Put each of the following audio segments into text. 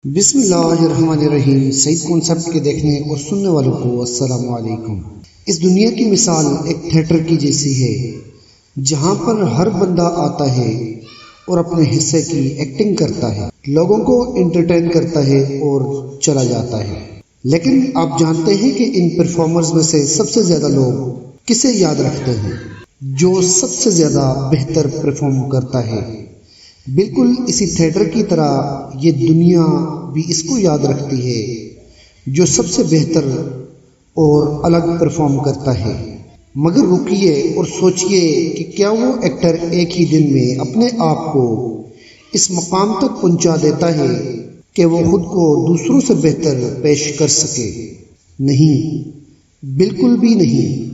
بسم اللہ الرحمن الرحیم۔ سعید کانسیپٹ کے دیکھنے اور سننے والوں کو السلام علیکم۔ اس دنیا کی مثال ایک تھیٹر کی جیسی ہے جہاں پر ہر بندہ آتا ہے اور اپنے حصے کی ایکٹنگ کرتا ہے، لوگوں کو انٹرٹین کرتا ہے اور چلا جاتا ہے۔ لیکن آپ جانتے ہیں کہ ان پرفارمرز میں سے سب سے زیادہ لوگ کسے یاد رکھتے ہیں؟ جو سب سے زیادہ بہتر پرفارم کرتا ہے۔ بالکل اسی تھیٹر کی طرح یہ دنیا بھی اس کو یاد رکھتی ہے جو سب سے بہتر اور الگ پرفارم کرتا ہے۔ مگر رکیے اور سوچئے کہ کیا وہ ایکٹر ایک ہی دن میں اپنے آپ کو اس مقام تک پہنچا دیتا ہے کہ وہ خود کو دوسروں سے بہتر پیش کر سکے؟ نہیں، بالکل بھی نہیں،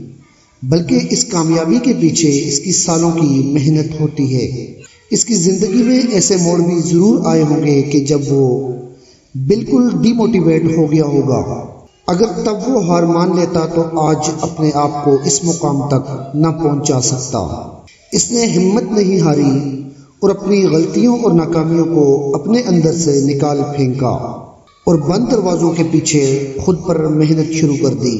بلکہ اس کامیابی کے پیچھے اس کی سالوں کی محنت ہوتی ہے۔ اس کی زندگی میں ایسے موڑ بھی ضرور آئے ہوں گے کہ جب وہ بالکل ڈی موٹیویٹ ہو گیا ہوگا۔ اگر تب وہ ہار مان لیتا تو آج اپنے آپ کو اس مقام تک نہ پہنچا سکتا۔ اس نے ہمت نہیں ہاری اور اپنی غلطیوں اور ناکامیوں کو اپنے اندر سے نکال پھینکا اور بند دروازوں کے پیچھے خود پر محنت شروع کر دی،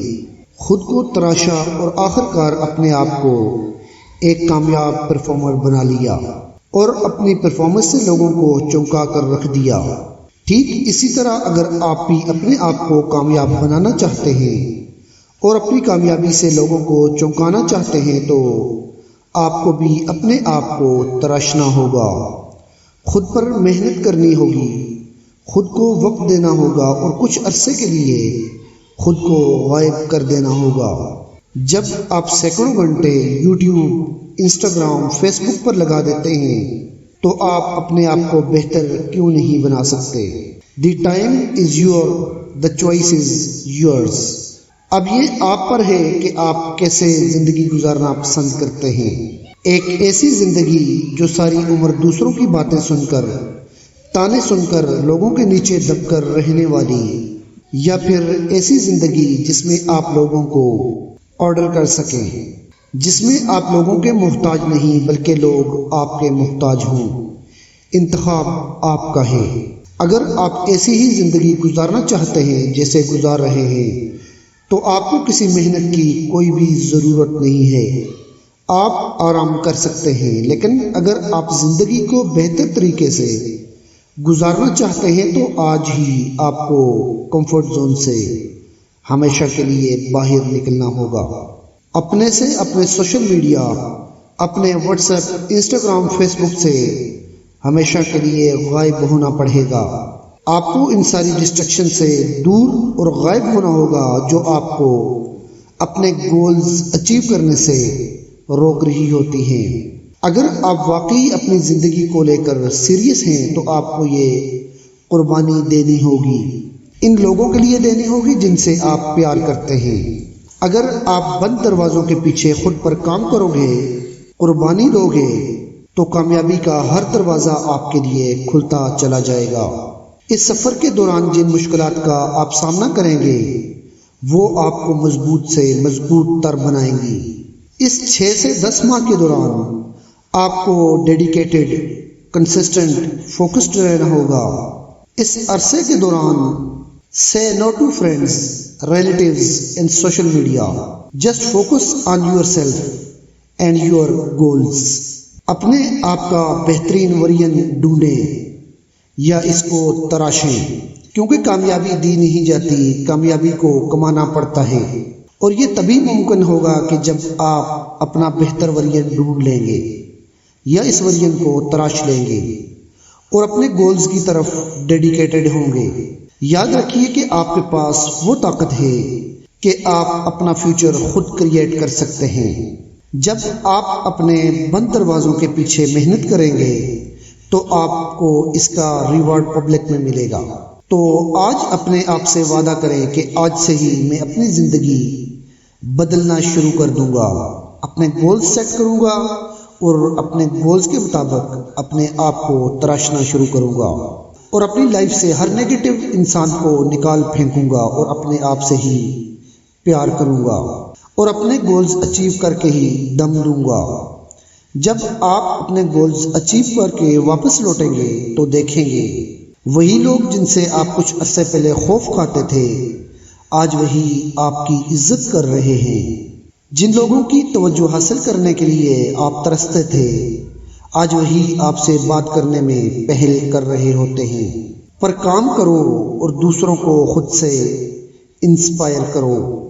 خود کو تراشا اور آخرکار اپنے آپ کو ایک کامیاب پرفارمر بنا لیا اور اپنی پرفارمنس سے لوگوں کو چونکا کر رکھ دیا۔ ٹھیک اسی طرح اگر آپ بھی اپنے آپ کو کامیاب بنانا چاہتے ہیں اور اپنی کامیابی سے لوگوں کو چونکانا چاہتے ہیں تو آپ کو بھی اپنے آپ کو تراشنا ہوگا، خود پر محنت کرنی ہوگی، خود کو وقت دینا ہوگا اور کچھ عرصے کے لیے خود کو غائب کر دینا ہوگا۔ جب آپ سینکڑوں گھنٹے یوٹیوب، انسٹاگرام، فیس بک پر لگا دیتے ہیں تو آپ اپنے آپ کو بہتر کیوں نہیں بنا سکتے؟ The time is your, the choice is yours. اب یہ آپ پر ہے کہ آپ کیسے زندگی گزارنا پسند کرتے ہیں۔ ایک ایسی زندگی جو ساری عمر دوسروں کی باتیں سن کر، تانے سن کر لوگوں کے نیچے دب کر رہنے والی، یا پھر ایسی زندگی جس میں آپ لوگوں کو آرڈر کر سکیں، جس میں آپ لوگوں کے محتاج نہیں بلکہ لوگ آپ کے محتاج ہوں۔ انتخاب آپ کا ہے۔ اگر آپ ایسی ہی زندگی گزارنا چاہتے ہیں جیسے گزار رہے ہیں تو آپ کو کسی محنت کی کوئی بھی ضرورت نہیں ہے۔ آپ آرام کر سکتے ہیں، لیکن اگر آپ زندگی کو بہتر طریقے سے گزارنا چاہتے ہیں تو آج ہی آپ کو کمفرٹ زون سے ہمیشہ کے لیے باہر نکلنا ہوگا۔ اپنے سے، اپنے سوشل میڈیا، اپنے واٹس ایپ، انسٹاگرام، فیس بک سے ہمیشہ کے لیے غائب ہونا پڑے گا۔ آپ کو ان ساری ڈسٹریکشن سے دور اور غائب ہونا ہوگا جو آپ کو اپنے گولز اچیو کرنے سے روک رہی ہوتی ہیں۔ اگر آپ واقعی اپنی زندگی کو لے کر سیریس ہیں تو آپ کو یہ قربانی دینی ہوگی، ان لوگوں کے لیے دینی ہوگی جن سے آپ پیار کرتے ہیں۔ اگر آپ بند دروازوں کے پیچھے خود پر کام کرو گے، قربانی دو گے، تو کامیابی کا ہر دروازہ آپ کے لیے کھلتا چلا جائے گا۔ اس سفر کے دوران جن مشکلات کا آپ سامنا کریں گے وہ آپ کو مضبوط سے مضبوط تر بنائیں گی۔ اس 6 سے 10 ماہ کے دوران آپ کو ڈیڈیکیٹڈ، کنسسٹنٹ، فوکسڈ رہنا ہوگا۔ اس عرصے کے دوران say no to friends, relatives and social media. Just focus on yourself and your goals. اپنے آپ کا بہترین ورژن ڈھونڈیں یا اس کو تراشیں، کیونکہ کامیابی دی نہیں جاتی، کامیابی کو کمانا پڑتا ہے، اور یہ تبھی ممکن ہوگا کہ جب آپ اپنا بہتر ورژن ڈھونڈ لیں گے یا اس ورژن کو تراش لیں گے اور اپنے گولز کی طرف ڈیڈیکیٹڈ ہوں گے۔ یاد رکھیے کہ آپ کے پاس وہ طاقت ہے کہ آپ اپنا فیوچر خود کریٹ کر سکتے ہیں۔ جب آپ اپنے بند دروازوں کے پیچھے محنت کریں گے تو آپ کو اس کا ریوارڈ پبلک میں ملے گا۔ تو آج اپنے آپ سے وعدہ کریں کہ آج سے ہی میں اپنی زندگی بدلنا شروع کر دوں گا، اپنے گولز سیٹ کروں گا اور اپنے گولز کے مطابق اپنے آپ کو تراشنا شروع کروں گا اور اپنی لائف سے ہر نیگیٹو انسان کو نکال پھینکوں گا اور اپنے آپ سے ہی پیار کروں گا اور اپنے گولز اچیو کر کے ہی دم لوں گا۔ جب آپ اپنے گولز اچیو کر کے واپس لوٹیں گے تو دیکھیں گے وہی لوگ جن سے آپ کچھ عرصے پہلے خوف کھاتے تھے آج وہی آپ کی عزت کر رہے ہیں۔ جن لوگوں کی توجہ حاصل کرنے کے لیے آپ ترستے تھے آج وہی آپ سے بات کرنے میں پہل کر رہے ہوتے ہیں۔ پر کام کرو اور دوسروں کو خود سے انسپائر کرو۔